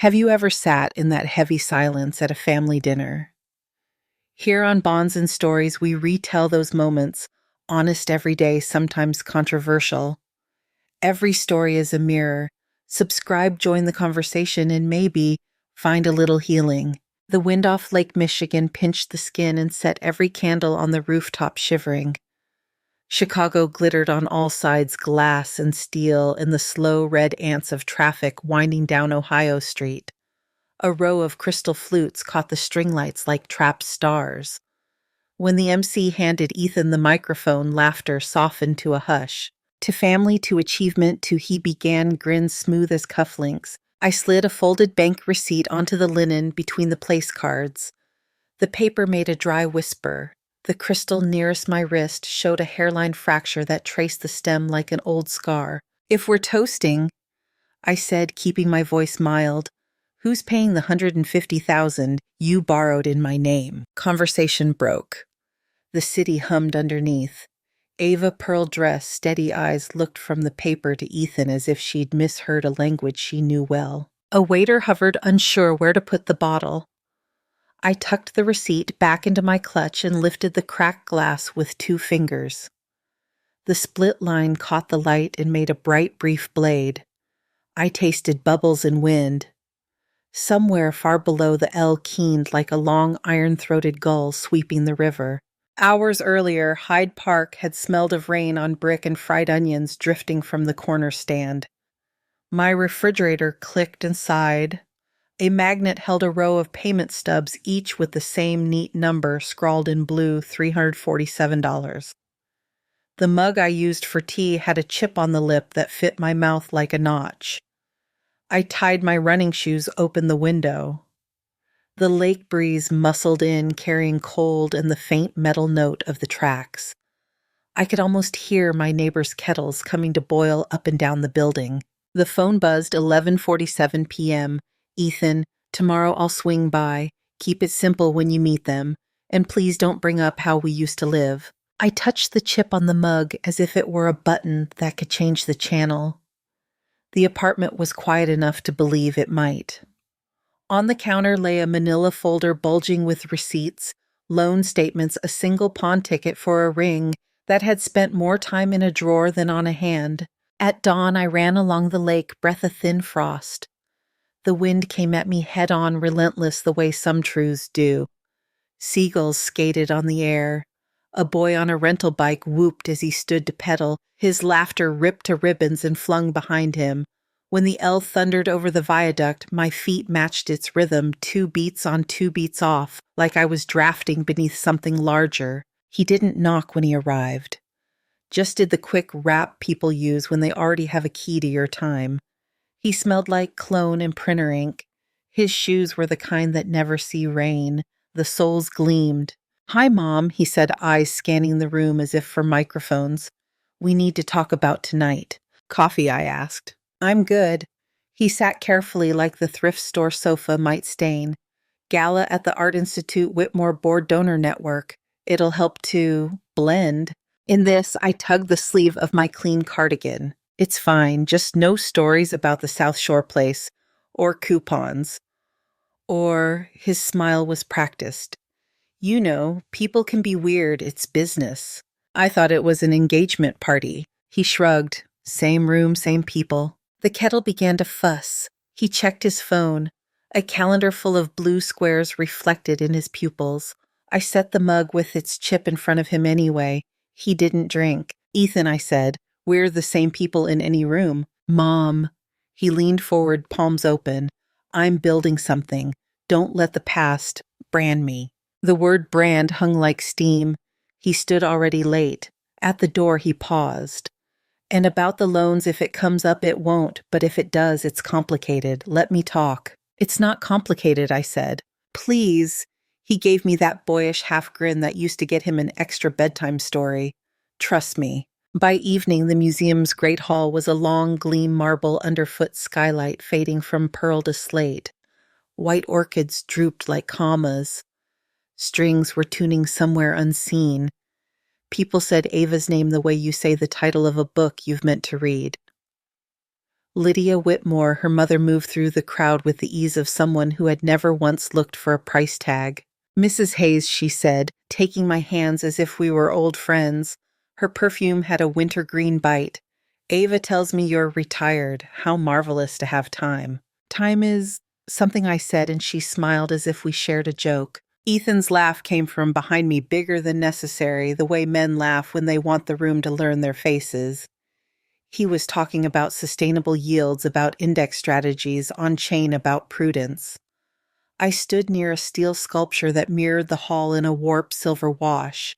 Have you ever sat in that heavy silence at a family dinner? Here on Bonds and Stories, we retell those moments, honest every day, sometimes controversial. Every story is a mirror. Subscribe, join the conversation, and maybe find a little healing. The wind off Lake Michigan pinched the skin and set every candle on the rooftop shivering. Chicago glittered on all sides, glass and steel, in the slow red ants of traffic winding down Ohio Street. A row of crystal flutes caught the string lights like trapped stars. When the MC handed Ethan the microphone, laughter softened to a hush. To family, to achievement, to he began, grins smooth as cufflinks. I slid a folded bank receipt onto the linen between the place cards. The paper made a dry whisper. The crystal nearest my wrist showed a hairline fracture that traced the stem like an old scar. "If we're toasting," I said, keeping my voice mild, "who's paying the $150,000 you borrowed in my name?" Conversation broke. The city hummed underneath. Ava, pearl dress, steady eyes looked from the paper to Ethan as if she'd misheard a language she knew well. A waiter hovered, unsure where to put the bottle. I tucked the receipt back into my clutch and lifted the cracked glass with 2 fingers. The split line caught the light and made a bright, brief blade. I tasted bubbles and wind. Somewhere far below, the L keened like a long, iron-throated gull sweeping the river. Hours earlier, Hyde Park had smelled of rain on brick and fried onions drifting from the corner stand. My refrigerator clicked and sighed. A magnet held a row of payment stubs, each with the same neat number scrawled in blue, $347. The mug I used for tea had a chip on the lip that fit my mouth like a notch. I tied my running shoes, opened the window. The lake breeze muscled in, carrying cold and the faint metal note of the tracks. I could almost hear my neighbors' kettles coming to boil up and down the building. The phone buzzed 11:47 p.m. "Ethan, tomorrow I'll swing by. Keep it simple when you meet them. And please don't bring up how we used to live." I touched the chip on the mug as if it were a button that could change the channel. The apartment was quiet enough to believe it might. On the counter lay a manila folder bulging with receipts, loan statements, a single pawn ticket for a ring that had spent more time in a drawer than on a hand. At dawn, I ran along the lake, breath of thin frost. The wind came at me head-on, relentless the way some truths do. Seagulls skated on the air. A boy on a rental bike whooped as he stood to pedal, his laughter ripped to ribbons and flung behind him. When the L thundered over the viaduct, my feet matched its rhythm, 2 beats on, 2 beats off, like I was drafting beneath something larger. He didn't knock when he arrived. Just did the quick rap people use when they already have a key to your time. He smelled like cologne and printer ink. His shoes were the kind that never see rain. The soles gleamed. "Hi, Mom," he said, eyes scanning the room as if for microphones. "We need to talk about tonight." "Coffee?" I asked. "I'm good." He sat carefully like the thrift store sofa might stain. "Gala at the Art Institute Whitmore Board Donor Network. It'll help to blend." In this, I tugged the sleeve of my clean cardigan. "It's fine, just no stories about the South Shore place, or coupons." Or, his smile was practiced. "You know, people can be weird, it's business." I thought it was an engagement party. He shrugged. Same room, same people. The kettle began to fuss. He checked his phone. A calendar full of blue squares reflected in his pupils. I set the mug with its chip in front of him anyway. He didn't drink. "Ethan," I said, "we're the same people in any room." "Mom." He leaned forward, palms open. "I'm building something. Don't let the past brand me." The word brand hung like steam. He stood already late. At the door, he paused. "And about the loans, if it comes up, it won't. But if it does, it's complicated. Let me talk." "It's not complicated," I said. "Please." He gave me that boyish half grin that used to get him an extra bedtime story. "Trust me." By evening, the museum's great hall was a long, gleam marble underfoot skylight fading from pearl to slate. White orchids drooped like commas. Strings were tuning somewhere unseen. People said Ava's name the way you say the title of a book you've meant to read. Lydia Whitmore, her mother, moved through the crowd with the ease of someone who had never once looked for a price tag. "Mrs. Hayes," she said, taking my hands as if we were old friends. Her perfume had a wintergreen bite. "Ava tells me you're retired. How marvelous to have time." "Time is something," I said, and she smiled as if we shared a joke. Ethan's laugh came from behind me, bigger than necessary, the way men laugh when they want the room to learn their faces. He was talking about sustainable yields, about index strategies, on-chain about prudence. I stood near a steel sculpture that mirrored the hall in a warped silver wash.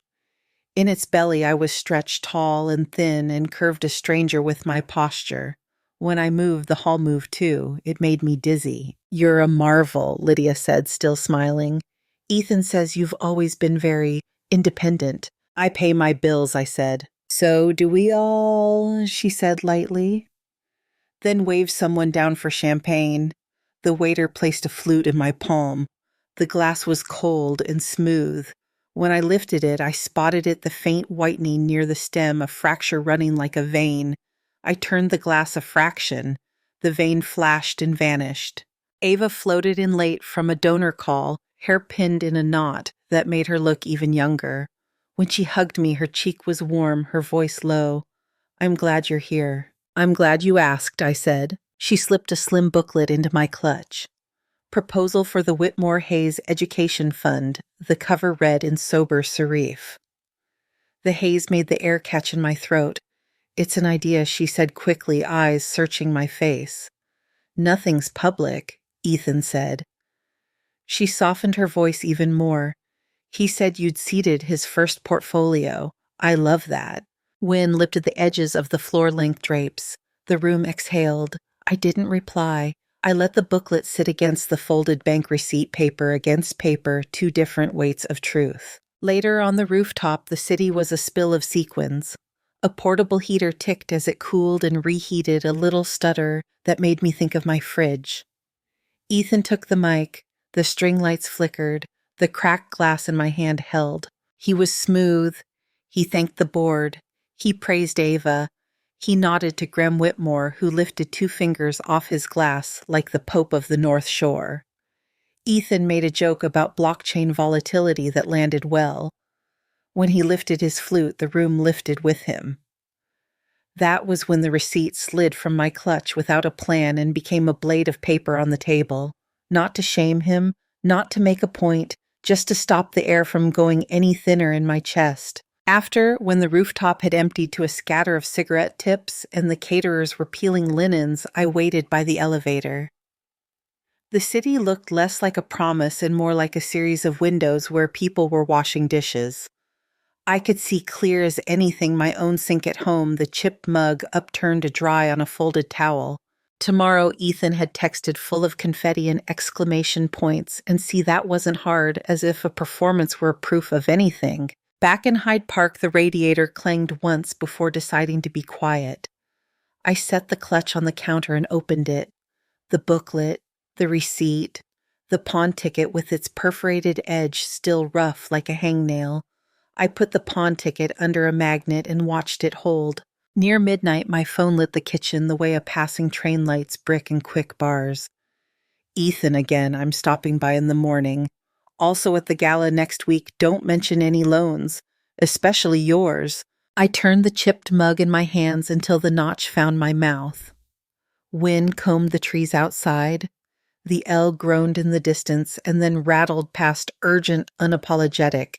In its belly I was stretched tall and thin and curved a stranger with my posture. When I moved, the hall moved too. It made me dizzy. "You're a marvel," Lydia said, still smiling. "Ethan says you've always been very independent." "I pay my bills," I said. "So do we all," she said lightly. Then waved someone down for champagne. The waiter placed a flute in my palm. The glass was cold and smooth. When I lifted it, I spotted the faint whitening near the stem, a fracture running like a vein. I turned the glass a fraction. The vein flashed and vanished. Ava floated in late from a donor call, hair pinned in a knot that made her look even younger. When she hugged me, her cheek was warm, her voice low. "I'm glad you're here." "I'm glad you asked," I said. She slipped a slim booklet into my clutch. "Proposal for the Whitmore Hayes Education Fund," the cover read in sober serif. The haze made the air catch in my throat. "It's an idea," she said quickly, eyes searching my face. "Nothing's public," Ethan said. She softened her voice even more. "He said you'd seeded his first portfolio. I love that." Wind lifted the edges of the floor-length drapes. The room exhaled. I didn't reply. I let the booklet sit against the folded bank receipt, paper against paper, two different weights of truth. Later, on the rooftop, the city was a spill of sequins. A portable heater ticked as it cooled and reheated, a little stutter that made me think of my fridge. Ethan took the mic. The string lights flickered. The cracked glass in my hand held. He was smooth. He thanked the board. He praised Ava. He nodded to Graham Whitmore, who lifted two fingers off his glass like the Pope of the North Shore. Ethan made a joke about blockchain volatility that landed well. When he lifted his flute, the room lifted with him. That was when the receipt slid from my clutch without a plan and became a blade of paper on the table. Not to shame him, not to make a point, just to stop the air from going any thinner in my chest. After, when the rooftop had emptied to a scatter of cigarette tips and the caterers were peeling linens, I waited by the elevator. The city looked less like a promise and more like a series of windows where people were washing dishes. I could see clear as anything my own sink at home, the chipped mug upturned to dry on a folded towel. Tomorrow, Ethan had texted full of confetti and exclamation points, and see, that wasn't hard, as if a performance were proof of anything. Back in Hyde Park, the radiator clanged once before deciding to be quiet. I set the clutch on the counter and opened it. The booklet, the receipt, the pawn ticket with its perforated edge still rough like a hangnail. I put the pawn ticket under a magnet and watched it hold. Near midnight, my phone lit the kitchen the way a passing train lights brick and quick bars. "Ethan again, I'm stopping by in the morning. Also at the gala next week, don't mention any loans, especially yours." I turned the chipped mug in my hands until the notch found my mouth. Wind combed the trees outside. The L groaned in the distance and then rattled past, urgent, unapologetic.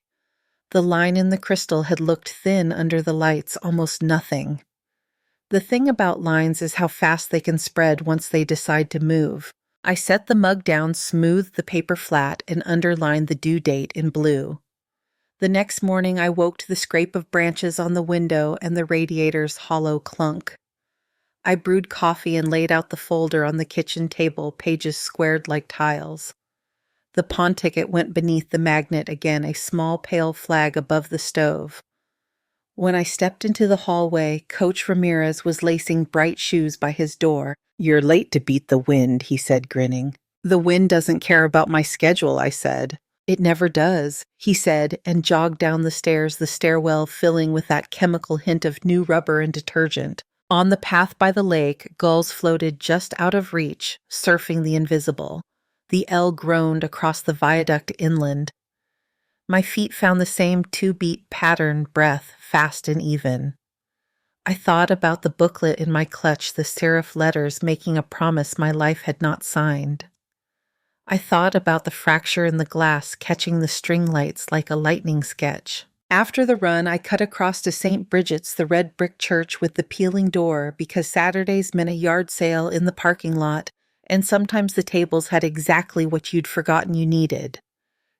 The line in the crystal had looked thin under the lights, almost nothing. The thing about lines is how fast they can spread once they decide to move. I set the mug down, smoothed the paper flat, and underlined the due date in blue. The next morning I woke to the scrape of branches on the window and the radiator's hollow clunk. I brewed coffee and laid out the folder on the kitchen table, pages squared like tiles. The pawn ticket went beneath the magnet again, a small pale flag above the stove. When I stepped into the hallway, Coach Ramirez was lacing bright shoes by his door. "You're late to beat the wind," he said, grinning. "The wind doesn't care about my schedule," I said. "It never does," he said, and jogged down the stairs, the stairwell filling with that chemical hint of new rubber and detergent. On the path by the lake, gulls floated just out of reach, surfing the invisible. The L groaned across the viaduct inland. My feet found the same two-beat pattern breath, fast and even. I thought about the booklet in my clutch, the serif letters making a promise my life had not signed. I thought about the fracture in the glass catching the string lights like a lightning sketch. After the run, I cut across to St. Bridget's, the red brick church with the peeling door, because Saturdays meant a yard sale in the parking lot, and sometimes the tables had exactly what you'd forgotten you needed.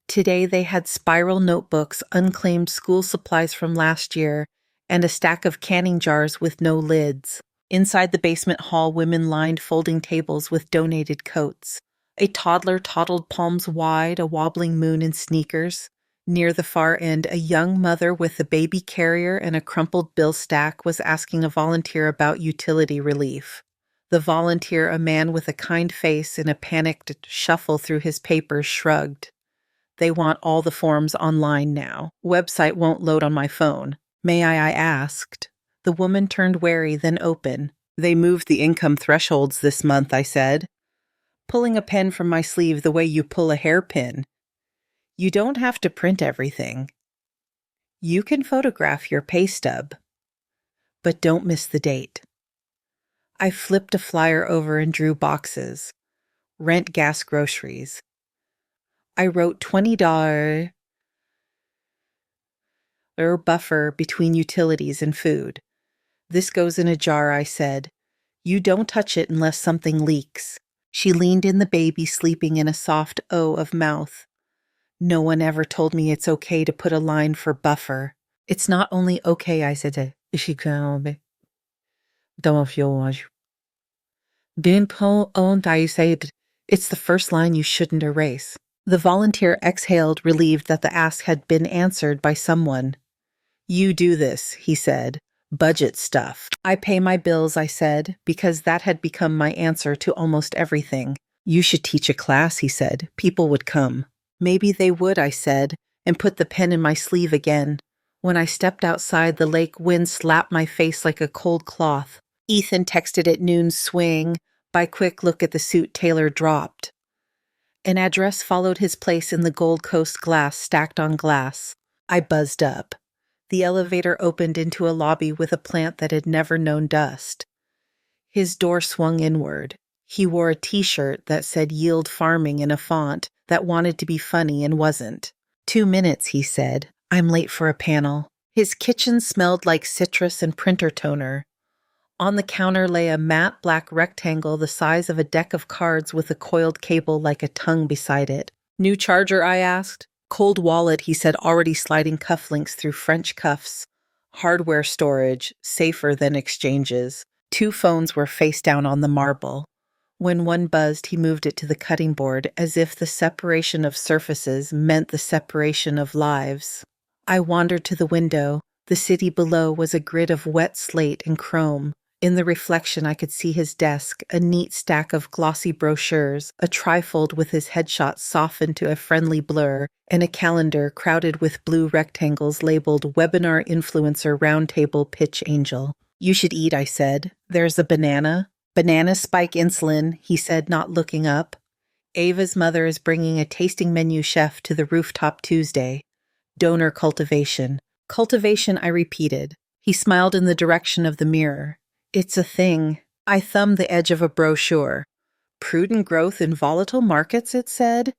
Today they had spiral notebooks, unclaimed school supplies from last year, and a stack of canning jars with no lids. Inside the basement hall, women lined folding tables with donated coats. A toddler toddled palms wide, a wobbling moon in sneakers. Near the far end, a young mother with a baby carrier and a crumpled bill stack was asking a volunteer about utility relief. The volunteer, a man with a kind face and a panicked shuffle through his papers, shrugged. They want all the forms online now. Website won't load on my phone. May I asked. The woman turned wary, then open. They moved the income thresholds this month, I said, pulling a pen from my sleeve the way you pull a hairpin. You don't have to print everything. You can photograph your pay stub. But don't miss the date. I flipped a flyer over and drew boxes. Rent, gas, groceries. I wrote $20 buffer between utilities and food. This goes in a jar, I said. You don't touch it unless something leaks. She leaned in the baby, sleeping in a soft O of mouth. No one ever told me it's okay to put a line for buffer. It's not only okay, I said. It's the first line you shouldn't erase. The volunteer exhaled, relieved that the ask had been answered by someone. You do this, he said. Budget stuff. I pay my bills, I said, because that had become my answer to almost everything. You should teach a class, he said. People would come. Maybe they would, I said, and put the pen in my sleeve again. When I stepped outside, the lake wind slapped my face like a cold cloth. Ethan texted at noon, swing. By quick look at the suit, Taylor dropped. An address followed his place in the Gold Coast glass stacked on glass. I buzzed up. The elevator opened into a lobby with a plant that had never known dust. His door swung inward. He wore a t-shirt that said Yield Farming in a font that wanted to be funny and wasn't. 2 minutes, he said. I'm late for a panel. His kitchen smelled like citrus and printer toner. On the counter lay a matte black rectangle the size of a deck of cards with a coiled cable like a tongue beside it. New charger, I asked. Cold wallet, he said, already sliding cufflinks through French cuffs. Hardware storage, safer than exchanges. 2 phones were face down on the marble. When one buzzed, he moved it to the cutting board, as if the separation of surfaces meant the separation of lives. I wandered to the window. The city below was a grid of wet slate and chrome. In the reflection, I could see his desk, a neat stack of glossy brochures, a trifold with his headshot softened to a friendly blur, and a calendar crowded with blue rectangles labeled Webinar Influencer Roundtable Pitch Angel. You should eat, I said. There's a banana. Banana spike insulin, he said, not looking up. Ava's mother is bringing a tasting menu chef to the rooftop Tuesday. Donor cultivation. Cultivation, I repeated. He smiled in the direction of the mirror. It's a thing. I thumbed the edge of a brochure. Prudent growth in volatile markets, it said.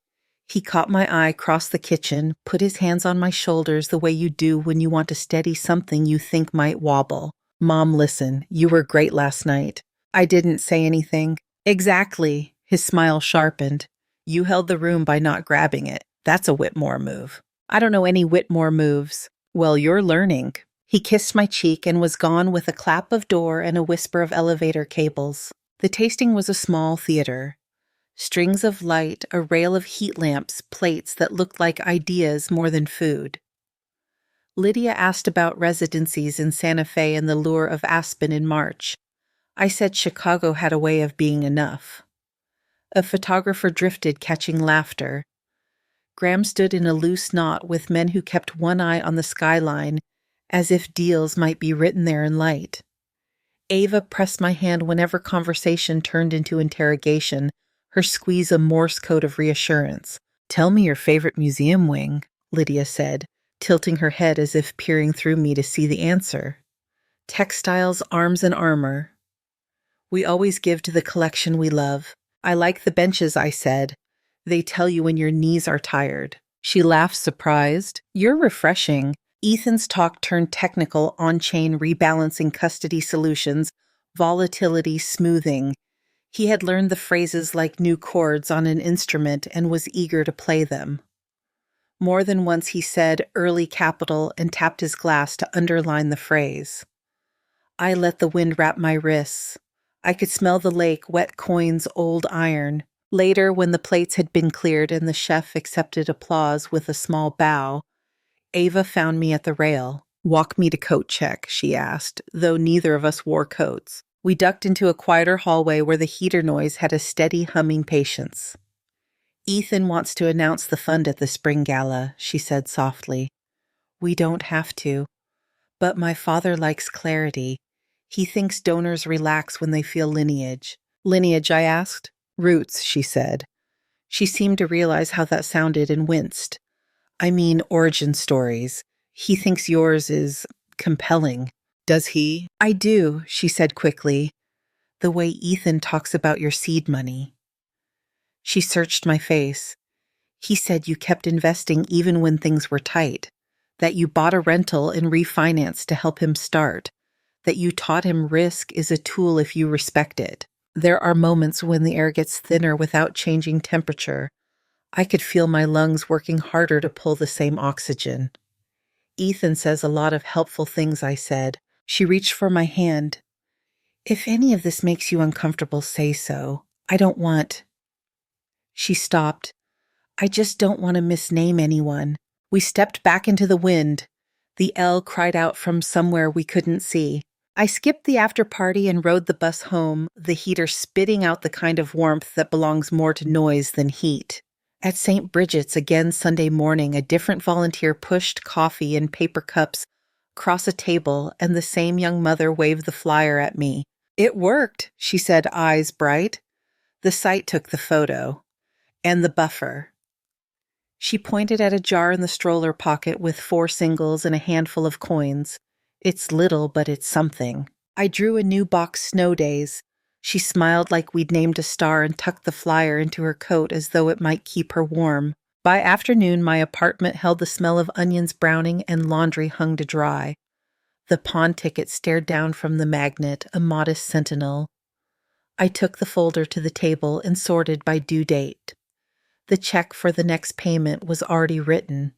He caught my eye, crossed the kitchen, put his hands on my shoulders the way you do when you want to steady something you think might wobble. Mom, listen, you were great last night. I didn't say anything. Exactly. His smile sharpened. You held the room by not grabbing it. That's a Whitmore move. I don't know any Whitmore moves. Well, you're learning. He kissed my cheek and was gone with a clap of door and a whisper of elevator cables. The tasting was a small theater. Strings of light, a rail of heat lamps, plates that looked like ideas more than food. Lydia asked about residencies in Santa Fe and the lure of Aspen in March. I said Chicago had a way of being enough. A photographer drifted, catching laughter. Graham stood in a loose knot with men who kept one eye on the skyline, as if deals might be written there in light. Ava pressed my hand whenever conversation turned into interrogation, her squeeze a Morse code of reassurance. "Tell me your favorite museum wing," Lydia said, tilting her head as if peering through me to see the answer. "Textiles, arms, and armor. We always give to the collection we love. I like the benches," I said. "They tell you when your knees are tired." She laughed, surprised. "You're refreshing." Ethan's talk turned technical, on-chain rebalancing custody solutions, volatility smoothing. He had learned the phrases like new chords on an instrument and was eager to play them. More than once he said early capital and tapped his glass to underline the phrase. I let the wind wrap my wrists. I could smell the lake, wet coins, old iron. Later, when the plates had been cleared and the chef accepted applause with a small bow, Ava found me at the rail. "Walk me to coat check," she asked, though neither of us wore coats. We ducked into a quieter hallway where the heater noise had a steady humming patience. "Ethan wants to announce the fund at the spring gala," she said softly. "We don't have to. But my father likes clarity. He thinks donors relax when they feel lineage." "Lineage?" I asked. "Roots," she said. She seemed to realize how that sounded and winced. "I mean origin stories. He thinks yours is compelling." "Does he?" "I do," she said quickly. "The way Ethan talks about your seed money." She searched my face. "He said you kept investing even when things were tight, that you bought a rental and refinanced to help him start, that you taught him risk is a tool if you respect it. There are moments when the air gets thinner without changing temperature. I could feel my lungs working harder to pull the same oxygen." "Ethan says a lot of helpful things," I said. She reached for my hand. "If any of this makes you uncomfortable, say so. I don't want—" She stopped. "I just don't want to misname anyone." We stepped back into the wind. The L cried out from somewhere we couldn't see. I skipped the after party and rode the bus home, the heater spitting out the kind of warmth that belongs more to noise than heat. At St. Bridget's again Sunday morning, a different volunteer pushed coffee in paper cups across a table, and the same young mother waved the flyer at me. "It worked," she said, eyes bright. "The site took the photo. And the buffer." She pointed at a jar in the stroller pocket with 4 singles and a handful of coins. "It's little, but it's something." I drew a new box, Snow Days. She smiled like we'd named a star and tucked the flyer into her coat as though it might keep her warm. By afternoon, my apartment held the smell of onions browning and laundry hung to dry. The pawn ticket stared down from the magnet, a modest sentinel. I took the folder to the table and sorted by due date. The check for the next payment was already written.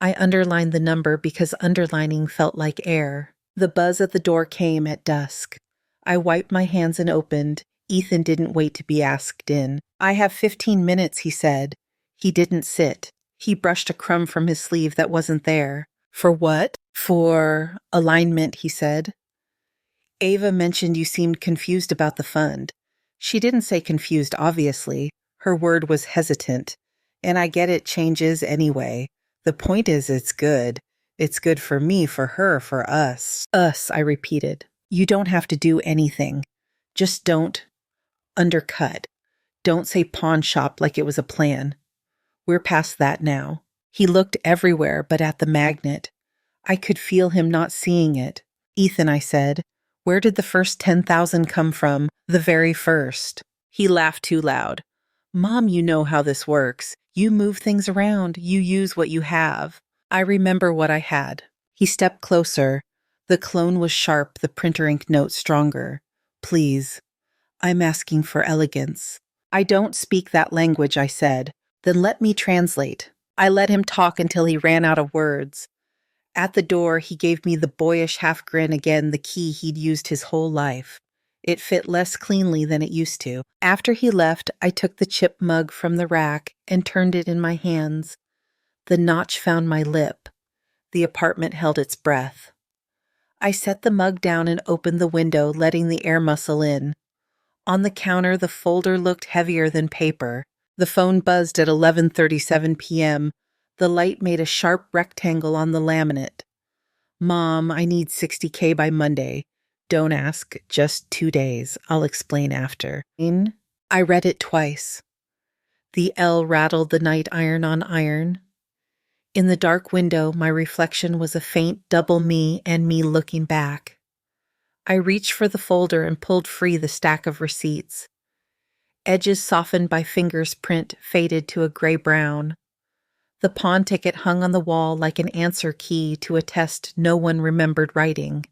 I underlined the number because underlining felt like air. The buzz at the door came at dusk. I wiped my hands and opened. Ethan didn't wait to be asked in. "I have 15 minutes, he said. He didn't sit. He brushed a crumb from his sleeve that wasn't there. "For what?" "For alignment," he said. "Ava mentioned you seemed confused about the fund." She didn't say confused, obviously. Her word was hesitant. "And I get it changes anyway. The point is it's good. It's good for me, for her, for us." "Us," I repeated. "You don't have to do anything. Just don't undercut. Don't say pawn shop like it was a plan. We're past that now." He looked everywhere but at the magnet. I could feel him not seeing it. "Ethan," I said, "where did the first 10,000 come from? The very first." He laughed too loud. "Mom, you know how this works. You move things around. You use what you have." I remember what I had. He stepped closer. The clone was sharp, the printer ink note stronger. "Please, I'm asking for elegance." "I don't speak that language," I said. "Then let me translate." I let him talk until he ran out of words. At the door, he gave me the boyish half grin again, the key he'd used his whole life. It fit less cleanly than it used to. After he left, I took the chip mug from the rack and turned it in my hands. The notch found my lip. The apartment held its breath. I set the mug down and opened the window, letting the air muscle in. On the counter, the folder looked heavier than paper. The phone buzzed at 11:37 p.m. The light made a sharp rectangle on the laminate. "Mom, I need $60K by Monday. Don't ask, just 2 days. I'll explain after. I read it twice. The L rattled the night iron on iron. In the dark window, my reflection was a faint double me and me looking back. I reached for the folder and pulled free the stack of receipts. Edges softened by fingers' print faded to a gray-brown. The pawn ticket hung on the wall like an answer key to a test no one remembered writing.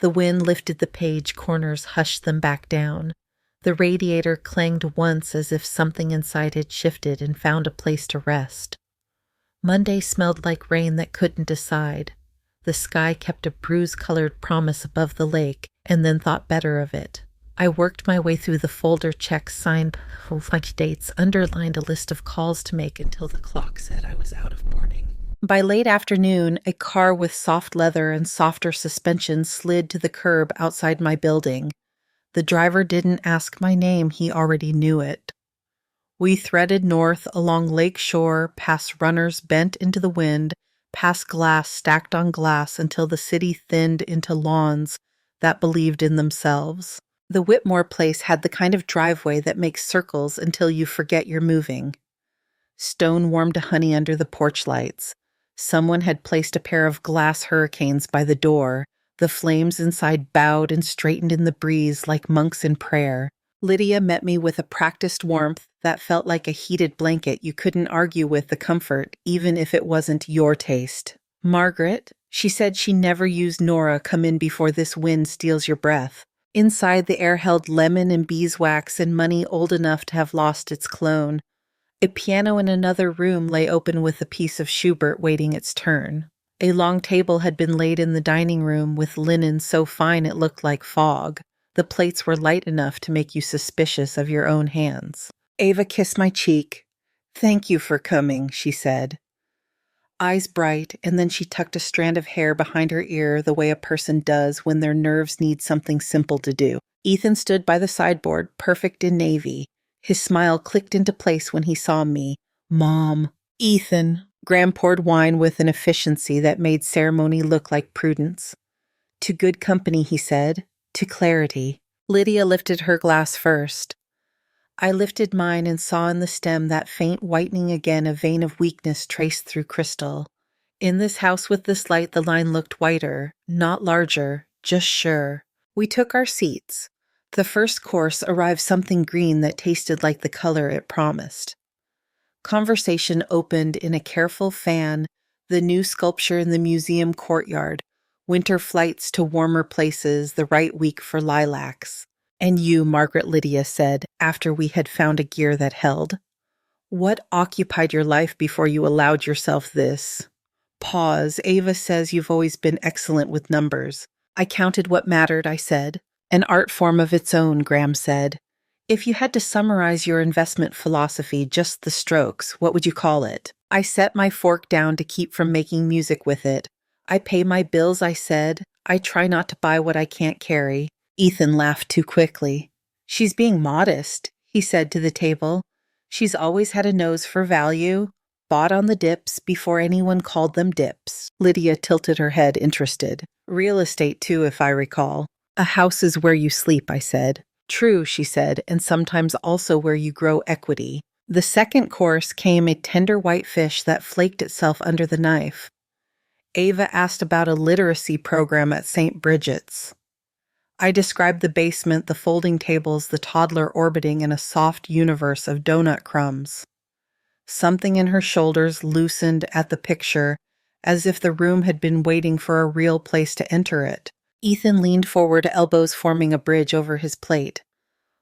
The wind lifted the page corners, hushed them back down. The radiator clanged once as if something inside had shifted and found a place to rest. Monday smelled like rain that couldn't decide. The sky kept a bruise-colored promise above the lake, and then thought better of it. I worked my way through the folder, checked signed lunch dates, underlined a list of calls to make until the clock said I was out of mourning. By late afternoon, a car with soft leather and softer suspension slid to the curb outside my building. The driver didn't ask my name, he already knew it. We threaded north along Lake Shore, past runners bent into the wind, past glass stacked on glass until the city thinned into lawns that believed in themselves. The Whitmore place had the kind of driveway that makes circles until you forget you're moving. Stone warmed to honey under the porch lights. Someone had placed a pair of glass hurricanes by the door. The flames inside bowed and straightened in the breeze like monks in prayer. Lydia met me with a practiced warmth that felt like a heated blanket you couldn't argue with the comfort, even if it wasn't your taste. Margaret, she said she never used Nora, come in before this wind steals your breath. Inside, the air held lemon and beeswax and money old enough to have lost its clone. A piano in another room lay open with a piece of Schubert waiting its turn. A long table had been laid in the dining room with linen so fine it looked like fog. The plates were light enough to make you suspicious of your own hands. Ava kissed my cheek. "Thank you for coming," she said. Eyes bright, and then she tucked a strand of hair behind her ear the way a person does when their nerves need something simple to do. Ethan stood by the sideboard, perfect in navy. His smile clicked into place when he saw me. "Mom." "Ethan." Graham poured wine with an efficiency that made ceremony look like prudence. "To good company," he said. "To clarity." Lydia lifted her glass first. I lifted mine and saw in the stem that faint whitening again, a vein of weakness traced through crystal. In this house with this light, the line looked whiter, not larger, just sure. We took our seats. The first course arrived something green that tasted like the color it promised. Conversation opened in a careful fan, the new sculpture in the museum courtyard, winter flights to warmer places, the right week for lilacs. "And you," Margaret Lydia said, after we had found a gear that held. "What occupied your life before you allowed yourself this?" Pause. "Ava says you've always been excellent with numbers." "I counted what mattered," I said. "An art form of its own," Graham said. "If you had to summarize your investment philosophy, just the strokes, what would you call it?" I set my fork down to keep from making music with it. "I pay my bills," I said. "I try not to buy what I can't carry." Ethan laughed too quickly. "She's being modest," he said to the table. "She's always had a nose for value, bought on the dips before anyone called them dips." Lydia tilted her head, interested. "Real estate, too, if I recall." "A house is where you sleep," I said. "True," she said, "and sometimes also where you grow equity." The second course came a tender white fish that flaked itself under the knife. Ava asked about a literacy program at St. Bridget's. I described the basement, the folding tables, the toddler orbiting in a soft universe of donut crumbs. Something in her shoulders loosened at the picture, as if the room had been waiting for a real place to enter it. Ethan leaned forward, elbows forming a bridge over his plate.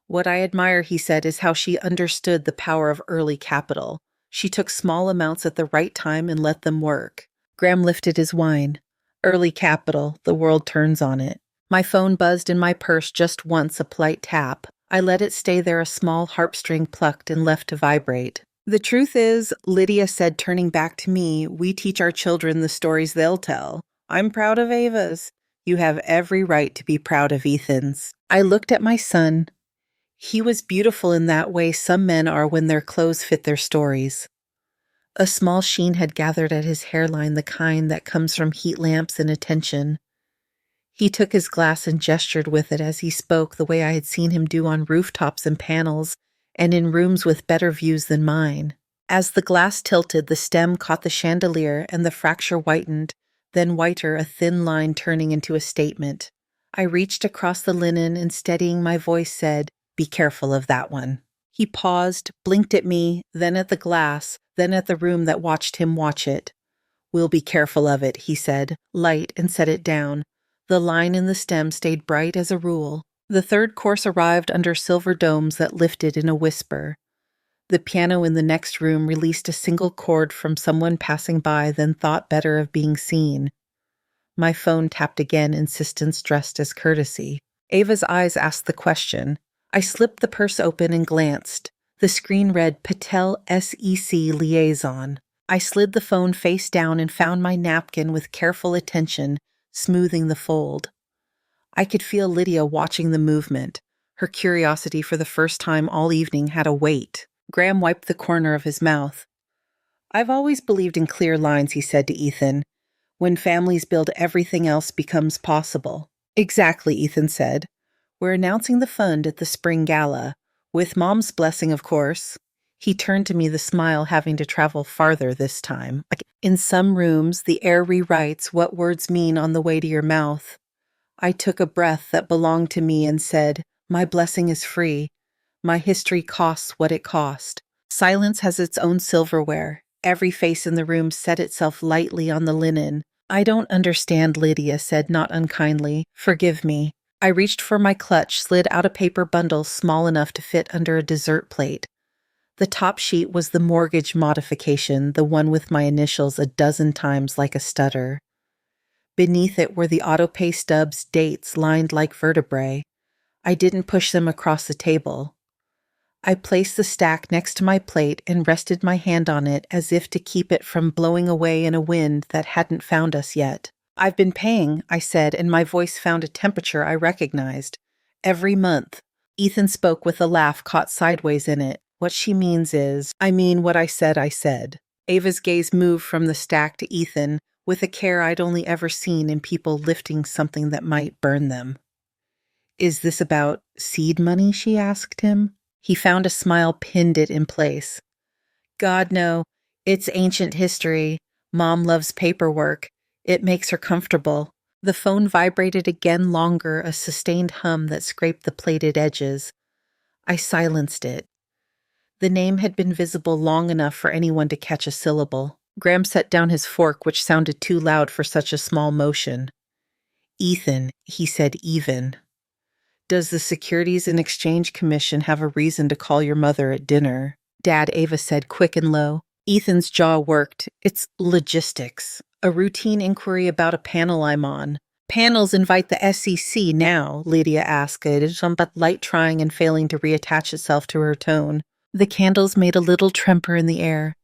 "What I admire," he said, "is how she understood the power of early capital. She took small amounts at the right time and let them work." Graham lifted his wine. "Early capital, the world turns on it." My phone buzzed in my purse just once, a polite tap. I let it stay there, a small harpstring plucked and left to vibrate. "The truth is," Lydia said, turning back to me, "we teach our children the stories they'll tell. I'm proud of Ava's. You have every right to be proud of Ethan's." I looked at my son. He was beautiful in that way some men are when their clothes fit their stories. A small sheen had gathered at his hairline, the kind that comes from heat lamps and attention. He took his glass and gestured with it as he spoke the way I had seen him do on rooftops and panels, and in rooms with better views than mine. As the glass tilted, the stem caught the chandelier and the fracture whitened, then whiter, a thin line turning into a statement. I reached across the linen and steadying my voice said, "Be careful of that one." He paused, blinked at me, then at the glass, then at the room that watched him watch it. "We'll be careful of it," he said, light, and set it down. The line in the stem stayed bright as a rule. The third course arrived under silver domes that lifted in a whisper. The piano in the next room released a single chord from someone passing by, then thought better of being seen. My phone tapped again, insistence dressed as courtesy. Ava's eyes asked the question. I slipped the purse open and glanced. The screen read Patel SEC Liaison. I slid the phone face down and found my napkin with careful attention, smoothing the fold. I could feel Lydia watching the movement. Her curiosity for the first time all evening had a weight. Graham wiped the corner of his mouth. "I've always believed in clear lines," he said to Ethan. "When families build, everything else becomes possible." "Exactly," Ethan said. "We're announcing the fund at the spring gala. With Mom's blessing, of course." He turned to me, the smile having to travel farther this time. "In some rooms, the air rewrites what words mean on the way to your mouth." I took a breath that belonged to me and said, "My blessing is free. My history costs what it cost." Silence has its own silverware. Every face in the room set itself lightly on the linen. "I don't understand," Lydia said, not unkindly. "Forgive me." I reached for my clutch, slid out a paper bundle small enough to fit under a dessert plate. The top sheet was the mortgage modification, the one with my initials a dozen times like a stutter. Beneath it were the autopay stubs' dates lined like vertebrae. I didn't push them across the table. I placed the stack next to my plate and rested my hand on it as if to keep it from blowing away in a wind that hadn't found us yet. "I've been paying," I said, and my voice found a temperature I recognized. "Every month." Ethan spoke with a laugh caught sideways in it. "What she means is, I mean what I said." Ava's gaze moved from the stack to Ethan, with a care I'd only ever seen in people lifting something that might burn them. "Is this about seed money?" she asked him. He found a smile, pinned it in place. "God, no. It's ancient history. Mom loves paperwork. It makes her comfortable." The phone vibrated again, longer, a sustained hum that scraped the plated edges. I silenced it. The name had been visible long enough for anyone to catch a syllable. Graham set down his fork, which sounded too loud for such a small motion. "Ethan," he said, even. "Does the Securities and Exchange Commission have a reason to call your mother at dinner?" "Dad," Ava said, quick and low. Ethan's jaw worked. "It's logistics. A routine inquiry about a panel I'm on." "Panels invite the SEC now," Lydia asked, but light trying and failing to reattach itself to her tone. The candles made a little tremor in the air.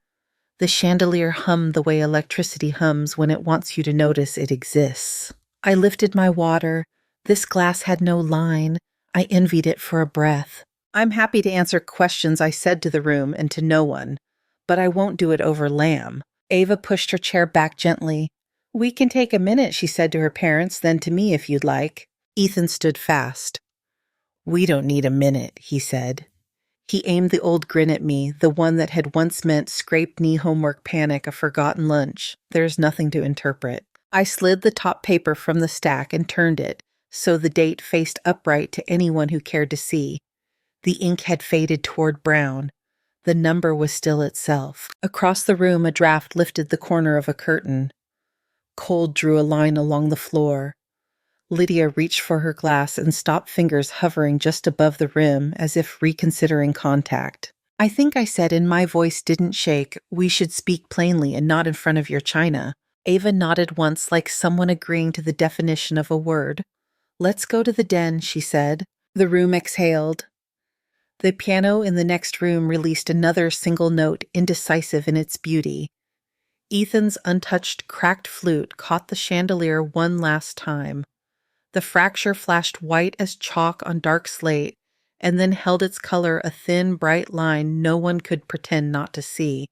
The chandelier hummed the way electricity hums when it wants you to notice it exists. I lifted my water. This glass had no line. I envied it for a breath. "I'm happy to answer questions," I said to the room and to no one, "but I won't do it over lamb." Ava pushed her chair back gently. "We can take a minute," she said to her parents, "then to me if you'd like." Ethan stood fast. "We don't need a minute," he said. He aimed the old grin at me, the one that had once meant scraped knee homework panic, a forgotten lunch. There's nothing to interpret. I slid the top paper from the stack and turned it, so the date faced upright to anyone who cared to see. The ink had faded toward brown. The number was still itself. Across the room, a draft lifted the corner of a curtain. Cold drew a line along the floor. Lydia reached for her glass and stopped, fingers hovering just above the rim as if reconsidering contact. "I think I said, and my voice didn't shake, we should speak plainly and not in front of your china." Ava nodded once like someone agreeing to the definition of a word. "Let's go to the den," she said. The room exhaled. The piano in the next room released another single note, indecisive in its beauty. Ethan's untouched cracked flute caught the chandelier one last time. The fracture flashed white as chalk on dark slate, and then held its color a thin, bright line no one could pretend not to see.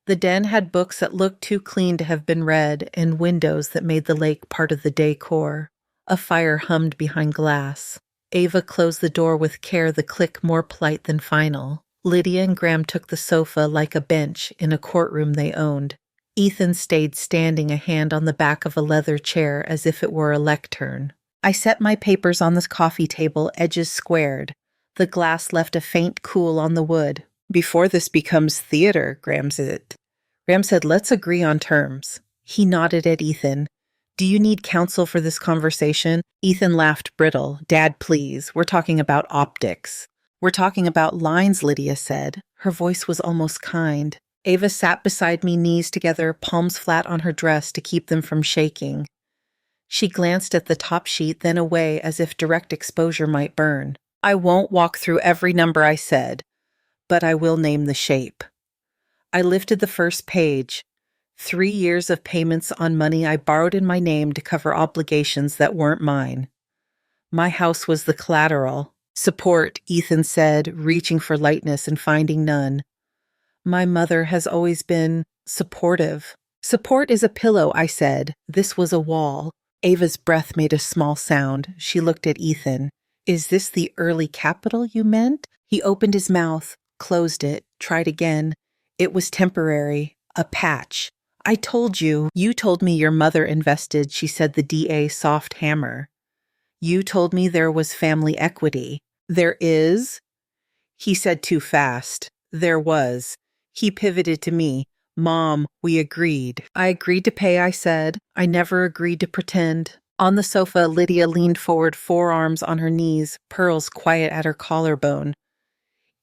The den had books that looked too clean to have been read, and windows that made the lake part of the decor. A fire hummed behind glass. Ava closed the door with care, the click more polite than final. Lydia and Graham took the sofa like a bench in a courtroom they owned. Ethan stayed standing, a hand on the back of a leather chair as if it were a lectern. I set my papers on this coffee table, edges squared. The glass left a faint cool on the wood. Before this becomes theater, Graham said. Graham said, let's agree on terms. He nodded at Ethan. Do you need counsel for this conversation? Ethan laughed brittle. Dad, please. We're talking about optics. We're talking about lines, Lydia said. Her voice was almost kind. Ava sat beside me, knees together, palms flat on her dress to keep them from shaking. She glanced at the top sheet, then away as if direct exposure might burn. I won't walk through every number I said, but I will name the shape. I lifted the first page. 3 years of payments on money I borrowed in my name to cover obligations that weren't mine. My house was the collateral. Support, Ethan said, reaching for lightness and finding none. My mother has always been supportive. Support is a pillow, I said. This was a wall. Ava's breath made a small sound. She looked at Ethan. Is this the early capital you meant? He opened his mouth, closed it, tried again. It was temporary, a patch. I told you. You told me your mother invested, she said, the DA soft hammer. You told me there was family equity. There is? He said too fast. There was. He pivoted to me. Mom, we agreed. I agreed to pay, I said. I never agreed to pretend. On the sofa, Lydia leaned forward, forearms on her knees, pearls quiet at her collarbone.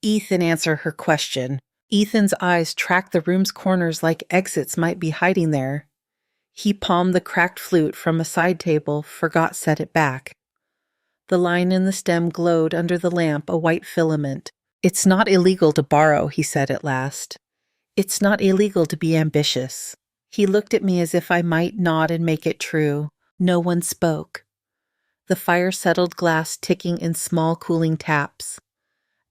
Ethan answered her question. Ethan's eyes tracked the room's corners like exits might be hiding there. He palmed the cracked flute from a side table, forgot set it back. The line in the stem glowed under the lamp, a white filament. It's not illegal to borrow, he said at last. It's not illegal to be ambitious. He looked at me as if I might nod and make it true. No one spoke. The fire-settled glass ticking in small cooling taps.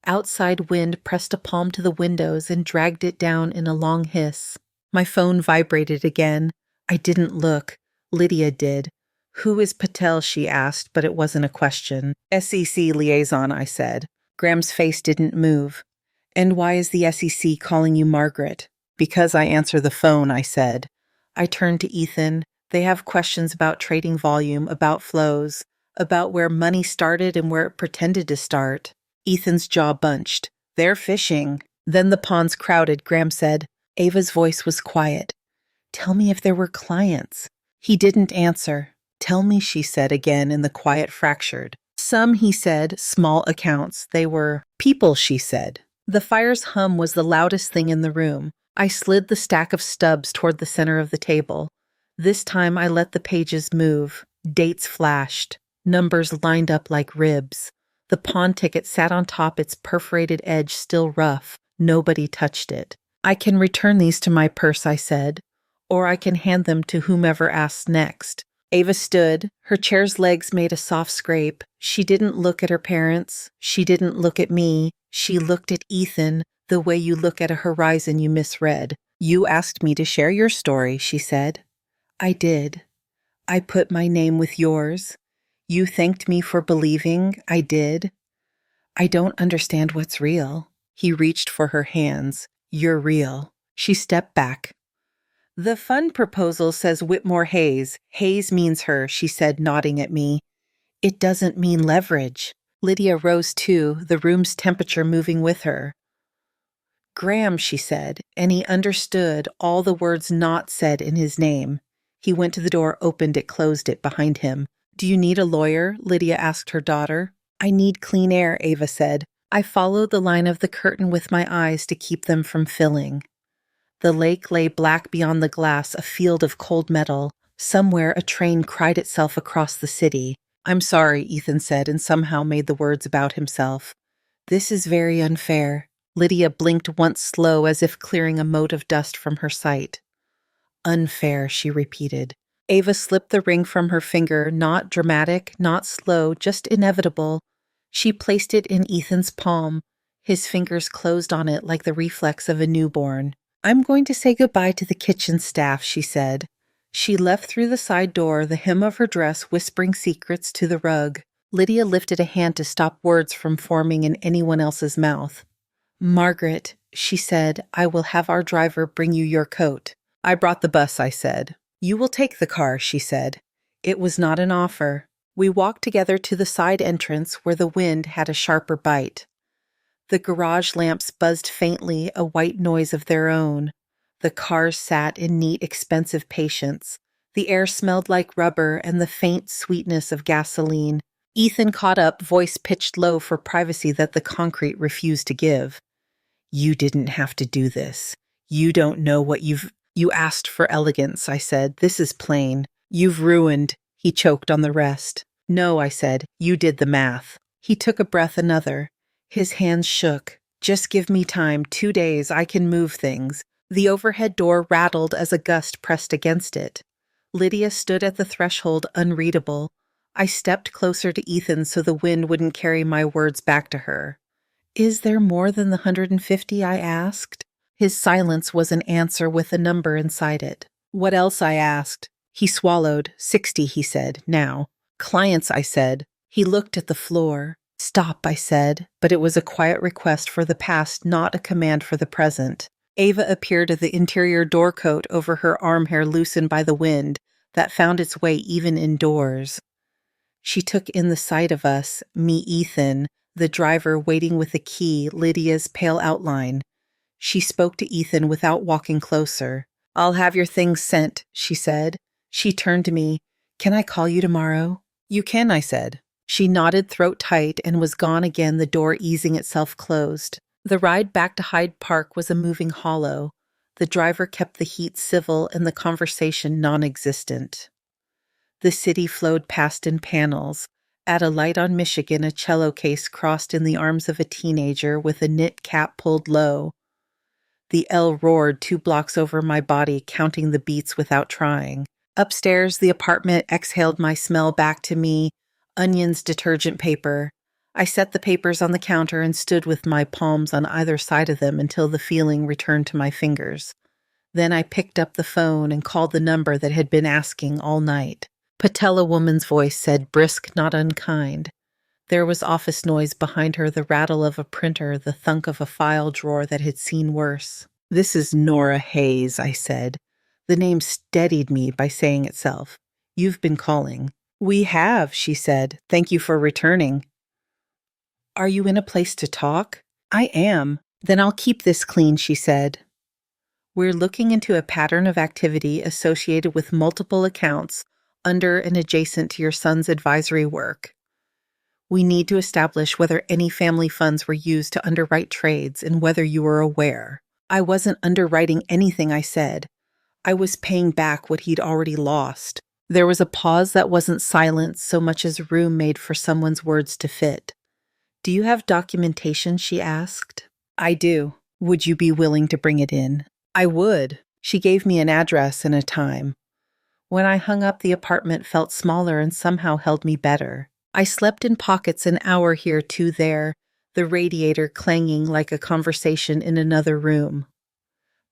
Outside wind pressed a palm to the windows and dragged it down in a long hiss. My phone vibrated again. I didn't look. Lydia did. Who is Patel, she asked, but it wasn't a question. SEC liaison, I said. Graham's face didn't move. And why is the SEC calling you Margaret? Because I answer the phone, I said. I turned to Ethan. They have questions about trading volume, about flows, about where money started and where it pretended to start. Ethan's jaw bunched. They're fishing. Then the ponds crowded, Graham said. Ava's voice was quiet. Tell me if there were clients. He didn't answer. Tell me, she said again, in the quiet fractured. Some, he said, small accounts. They were people, she said. The fire's hum was the loudest thing in the room. I slid the stack of stubs toward the center of the table. This time I let the pages move. Dates flashed. Numbers lined up like ribs. The pawn ticket sat on top, its perforated edge still rough. Nobody touched it. I can return these to my purse, I said, or I can hand them to whomever asks next. Ava stood. Her chair's legs made a soft scrape. She didn't look at her parents. She didn't look at me. She looked at Ethan, the way you look at a horizon you misread. You asked me to share your story, she said. I did. I put my name with yours. You thanked me for believing. I did. I don't understand what's real. He reached for her hands. You're real. She stepped back. The fund proposal says Whitmore Hayes. Hayes means her, she said, nodding at me. It doesn't mean leverage. Lydia rose too, the room's temperature moving with her. Graham, she said, and he understood all the words not said in his name. He went to the door, opened it, closed it behind him. Do you need a lawyer? Lydia asked her daughter. I need clean air, Ava said. I followed the line of the curtain with my eyes to keep them from filling. The lake lay black beyond the glass, a field of cold metal. Somewhere a train cried itself across the city. I'm sorry, Ethan said, and somehow made the words about himself. This is very unfair. Lydia blinked once slow, as if clearing a mote of dust from her sight. Unfair, she repeated. Ava slipped the ring from her finger, not dramatic, not slow, just inevitable. She placed it in Ethan's palm. His fingers closed on it like the reflex of a newborn. I'm going to say goodbye to the kitchen staff, she said. She left through the side door, the hem of her dress whispering secrets to the rug. Lydia lifted a hand to stop words from forming in anyone else's mouth. "Margaret," she said, "I will have our driver bring you your coat." "I brought the bus," I said. "You will take the car," she said. It was not an offer. We walked together to the side entrance where the wind had a sharper bite. The garage lamps buzzed faintly, a white noise of their own. The cars sat in neat, expensive patience. The air smelled like rubber and the faint sweetness of gasoline. Ethan caught up, voice pitched low for privacy that the concrete refused to give. "You didn't have to do this. You don't know what You asked for elegance," I said. "This is plain. You've ruined." He choked on the rest. "No," I said. "You did the math." He took a breath, another. His hands shook. "Just give me time. 2 days. I can move things." The overhead door rattled as a gust pressed against it. Lydia stood at the threshold, unreadable. I stepped closer to Ethan so the wind wouldn't carry my words back to her. "Is there more than the 150? I asked. His silence was an answer with a number inside it. "What else?" I asked. He swallowed. 60, he said. "Now." "Clients," I said. He looked at the floor. "Stop," I said, but it was a quiet request for the past, not a command for the present. Ava appeared at the interior door coat over her arm hair loosened by the wind that found its way even indoors. She took in the sight of us, me, Ethan, the driver waiting with the key, Lydia's pale outline. She spoke to Ethan without walking closer. "I'll have your things sent," she said. She turned to me. "Can I call you tomorrow?" "You can," I said. She nodded, throat tight, and was gone again, the door easing itself closed. The ride back to Hyde Park was a moving hollow. The driver kept the heat civil and the conversation non-existent. The city flowed past in panels. At a light on Michigan, a cello case crossed in the arms of a teenager with a knit cap pulled low. The L roared 2 blocks over my body, counting the beats without trying. Upstairs, the apartment exhaled my smell back to me, onions, detergent paper. I set the papers on the counter and stood with my palms on either side of them until the feeling returned to my fingers. Then I picked up the phone and called the number that had been asking all night. Patel, a woman's voice, said, brisk, not unkind. There was office noise behind her, the rattle of a printer, the thunk of a file drawer that had seen worse. "This is Nora Hayes," I said. The name steadied me by saying itself. "You've been calling." "We have," she said. "Thank you for returning." "Are you in a place to talk?" "I am." "Then I'll keep this clean," she said. "We're looking into a pattern of activity associated with multiple accounts under and adjacent to your son's advisory work. We need to establish whether any family funds were used to underwrite trades and whether you were aware." "I wasn't underwriting anything," I said. "I was paying back what he'd already lost." There was a pause that wasn't silence so much as room made for someone's words to fit. "Do you have documentation?" she asked. "I do. Would you be willing to bring it in?" "I would." She gave me an address and a time. When I hung up, the apartment felt smaller and somehow held me better. I slept in pockets, an hour here, 2 there, the radiator clanging like a conversation in another room.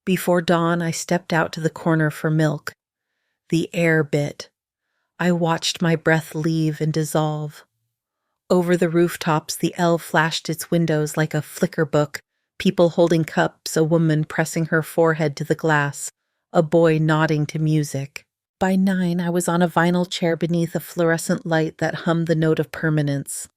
Before dawn, I stepped out to the corner for milk. The air bit. I watched my breath leave and dissolve. Over the rooftops, the L flashed its windows like a flicker book, people holding cups, a woman pressing her forehead to the glass, a boy nodding to music. By 9, I was on a vinyl chair beneath a fluorescent light that hummed the note of permanence.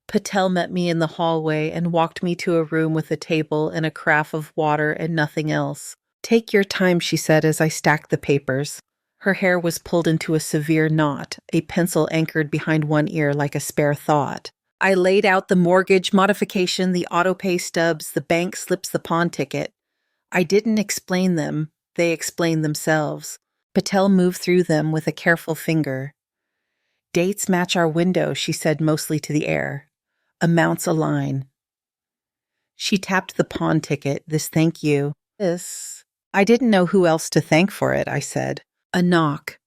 Patel met me in the hallway and walked me to a room with a table and a carafe of water and nothing else. "Take your time," she said as I stacked the papers. Her hair was pulled into a severe knot, a pencil anchored behind one ear like a spare thought. I laid out the mortgage modification, the auto-pay stubs, the bank slips, the pawn ticket. I didn't explain them. They explained themselves. Patel moved through them with a careful finger. "Dates match our window," she said, mostly to the air. "Amounts align." She tapped the pawn ticket. "This, thank you." "This." I didn't know who else to thank for it, I said. A knock.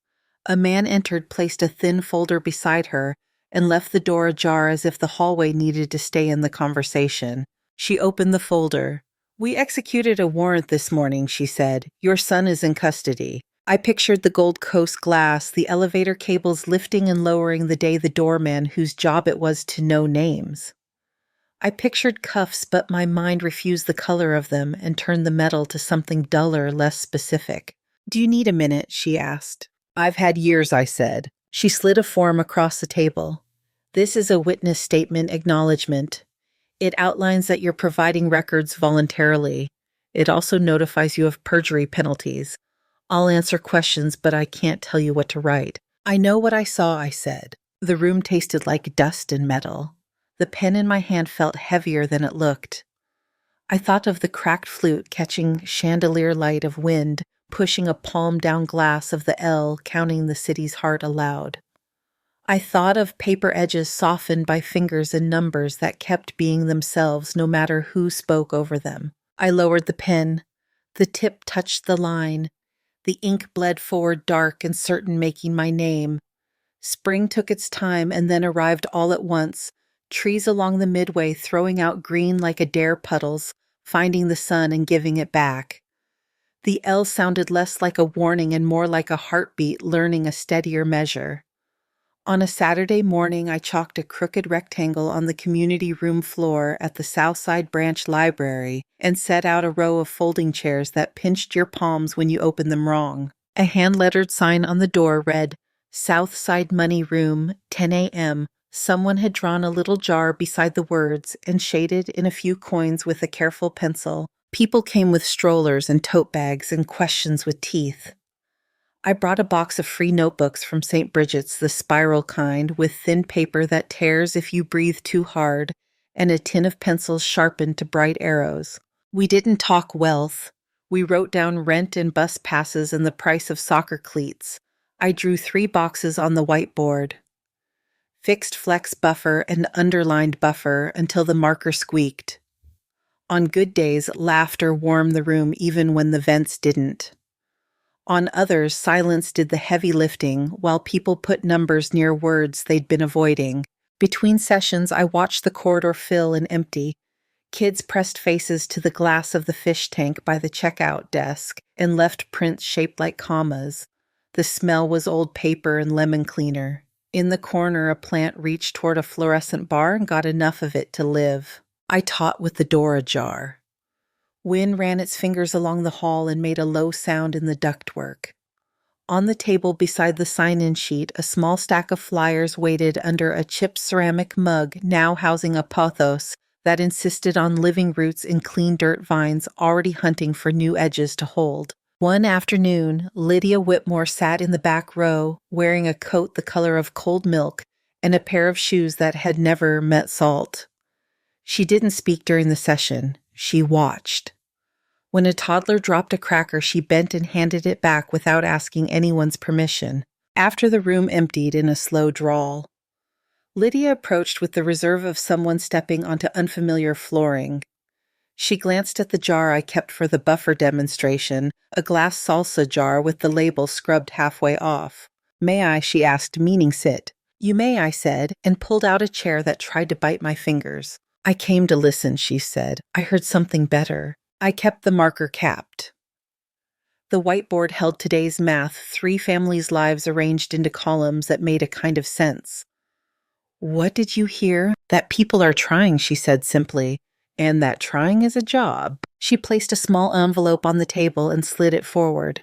A man entered, placed a thin folder beside her, and left the door ajar as if the hallway needed to stay in the conversation. She opened the folder. "We executed a warrant this morning," she said. "Your son is in custody." I pictured the Gold Coast glass, the elevator cables lifting and lowering the day the doorman whose job it was to know names. I pictured cuffs, but my mind refused the color of them and turned the metal to something duller, less specific. "Do you need a minute?" she asked. "I've had years," I said. She slid a form across the table. "This is a witness statement acknowledgement. It outlines that you're providing records voluntarily. It also notifies you of perjury penalties. I'll answer questions, but I can't tell you what to write." "I know what I saw," I said. The room tasted like dust and metal. The pen in my hand felt heavier than it looked. I thought of the cracked flute catching chandelier light of wind, pushing a palm-down glass of the L, counting the city's heart aloud. I thought of paper edges softened by fingers and numbers that kept being themselves no matter who spoke over them. I lowered the pen. The tip touched the line. The ink bled forward dark and certain, making my name. Spring took its time and then arrived all at once, trees along the midway throwing out green like Adair puddles, finding the sun and giving it back. The L sounded less like a warning and more like a heartbeat learning a steadier measure. On a Saturday morning, I chalked a crooked rectangle on the community room floor at the Southside Branch Library and set out a row of folding chairs that pinched your palms when you opened them wrong. A hand-lettered sign on the door read, "Southside Money Room, 10 a.m. Someone had drawn a little jar beside the words and shaded in a few coins with a careful pencil. People came with strollers and tote bags and questions with teeth. I brought a box of free notebooks from St. Bridget's, the spiral kind, with thin paper that tears if you breathe too hard, and a tin of pencils sharpened to bright arrows. We didn't talk wealth. We wrote down rent and bus passes and the price of soccer cleats. I drew 3 boxes on the whiteboard. Fixed flex buffer and underlined buffer until the marker squeaked. On good days, laughter warmed the room even when the vents didn't. On others, silence did the heavy lifting, while people put numbers near words they'd been avoiding. Between sessions, I watched the corridor fill and empty. Kids pressed faces to the glass of the fish tank by the checkout desk and left prints shaped like commas. The smell was old paper and lemon cleaner. In the corner, a plant reached toward a fluorescent bar and got enough of it to live. I taught with the door ajar. Wind ran its fingers along the hall and made a low sound in the ductwork. On the table beside the sign-in sheet, a small stack of flyers waited under a chipped ceramic mug now housing a pothos that insisted on living roots in clean dirt vines already hunting for new edges to hold. One afternoon, Lydia Whitmore sat in the back row, wearing a coat the color of cold milk and a pair of shoes that had never met salt. She didn't speak during the session. She watched. When a toddler dropped a cracker, she bent and handed it back without asking anyone's permission. After the room emptied in a slow drawl, Lydia approached with the reserve of someone stepping onto unfamiliar flooring. She glanced at the jar I kept for the buffer demonstration, a glass salsa jar with the label scrubbed halfway off. "May I?" she asked, meaning sit. "You may," I said, and pulled out a chair that tried to bite my fingers. "I came to listen," she said. "I heard something better." I kept the marker capped. The whiteboard held today's math, 3 families' lives arranged into columns that made a kind of sense. "What did you hear?" "That people are trying," she said simply. "And that trying is a job." She placed a small envelope on the table and slid it forward.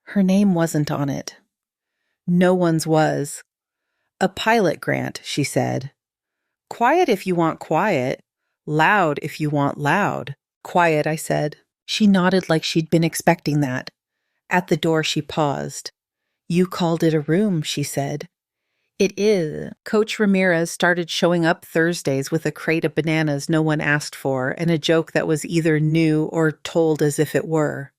Her name wasn't on it. No one's was. "A pilot grant," she said. "Quiet if you want quiet. Loud if you want loud." "Quiet," I said. She nodded like she'd been expecting that. At the door, she paused. "You called it a room," she said. "It is." Coach Ramirez started showing up Thursdays with a crate of bananas no one asked for and a joke that was either new or told as if it were.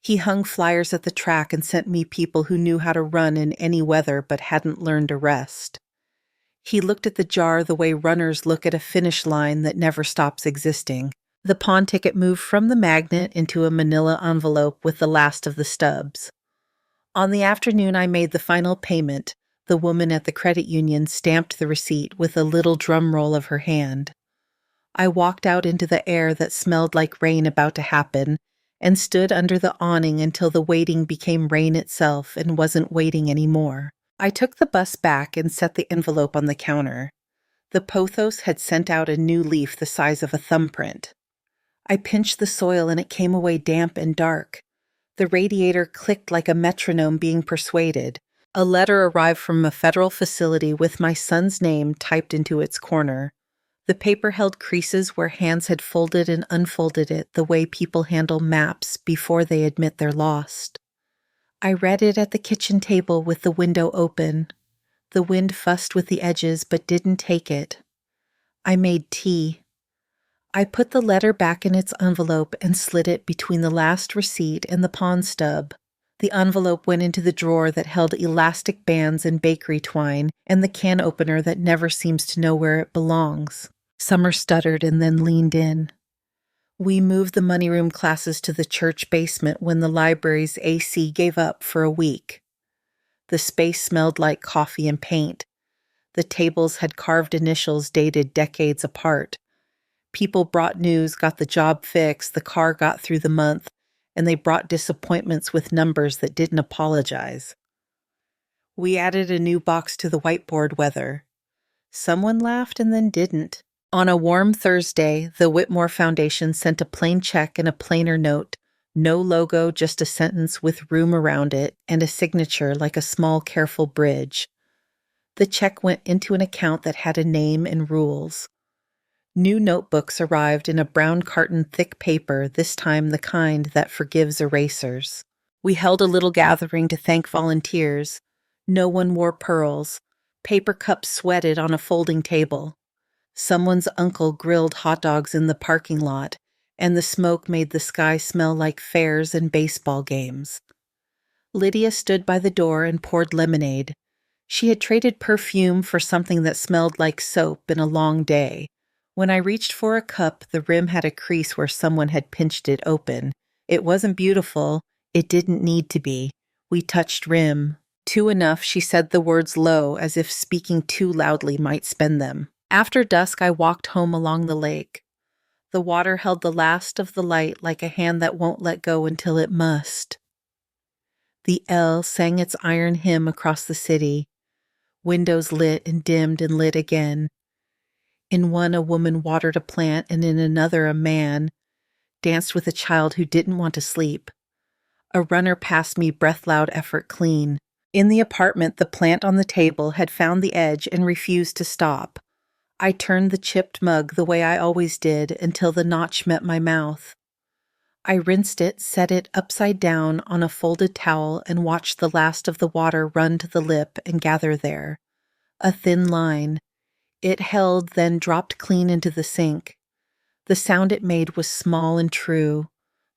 He hung flyers at the track and sent me people who knew how to run in any weather but hadn't learned to rest. He looked at the jar the way runners look at a finish line that never stops existing. The pawn ticket moved from the magnet into a manila envelope with the last of the stubs. On the afternoon I made the final payment, the woman at the credit union stamped the receipt with a little drum roll of her hand. I walked out into the air that smelled like rain about to happen, and stood under the awning until the waiting became rain itself and wasn't waiting anymore. I took the bus back and set the envelope on the counter. The pothos had sent out a new leaf the size of a thumbprint. I pinched the soil and it came away damp and dark. The radiator clicked like a metronome being persuaded. A letter arrived from a federal facility with my son's name typed into its corner. The paper held creases where hands had folded and unfolded it the way people handle maps before they admit they're lost. I read it at the kitchen table with the window open. The wind fussed with the edges but didn't take it. I made tea. I put the letter back in its envelope and slid it between the last receipt and the pawn stub. The envelope went into the drawer that held elastic bands and bakery twine and the can opener that never seems to know where it belongs. Summer stuttered and then leaned in. We moved the money room classes to the church basement when the library's AC gave up for a week. The space smelled like coffee and paint. The tables had carved initials dated decades apart. People brought news, got the job fixed, the car got through the month, and they brought disappointments with numbers that didn't apologize. We added a new box to the whiteboard weather. Someone laughed and then didn't. On a warm Thursday, the Whitmore Foundation sent a plain check and a plainer note. No logo, just a sentence with room around it and a signature like a small, careful bridge. The check went into an account that had a name and rules. New notebooks arrived in a brown carton thick paper, this time the kind that forgives erasers. We held a little gathering to thank volunteers. No one wore pearls. Paper cups sweated on a folding table. Someone's uncle grilled hot dogs in the parking lot, and the smoke made the sky smell like fairs and baseball games. Lydia stood by the door and poured lemonade. She had traded perfume for something that smelled like soap in a long day. When I reached for a cup, the rim had a crease where someone had pinched it open. It wasn't beautiful. It didn't need to be. We touched rim. Too enough, she said the words low, as if speaking too loudly might spend them. After dusk, I walked home along the lake. The water held the last of the light like a hand that won't let go until it must. The L sang its iron hymn across the city. Windows lit and dimmed and lit again. In one, a woman watered a plant, and in another, a man danced with a child who didn't want to sleep. A runner passed me, breath-loud effort clean. In the apartment, the plant on the table had found the edge and refused to stop. I turned the chipped mug the way I always did until the notch met my mouth. I rinsed it, set it upside down on a folded towel, and watched the last of the water run to the lip and gather there. A thin line. It held, then dropped clean into the sink. The sound it made was small and true.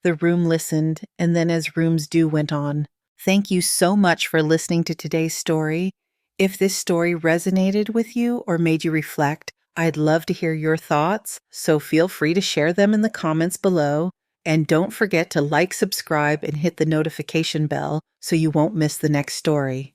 The room listened, and then as rooms do went on. Thank you so much for listening to today's story. If this story resonated with you or made you reflect, I'd love to hear your thoughts, so feel free to share them in the comments below. And don't forget to like, subscribe, and hit the notification bell so you won't miss the next story.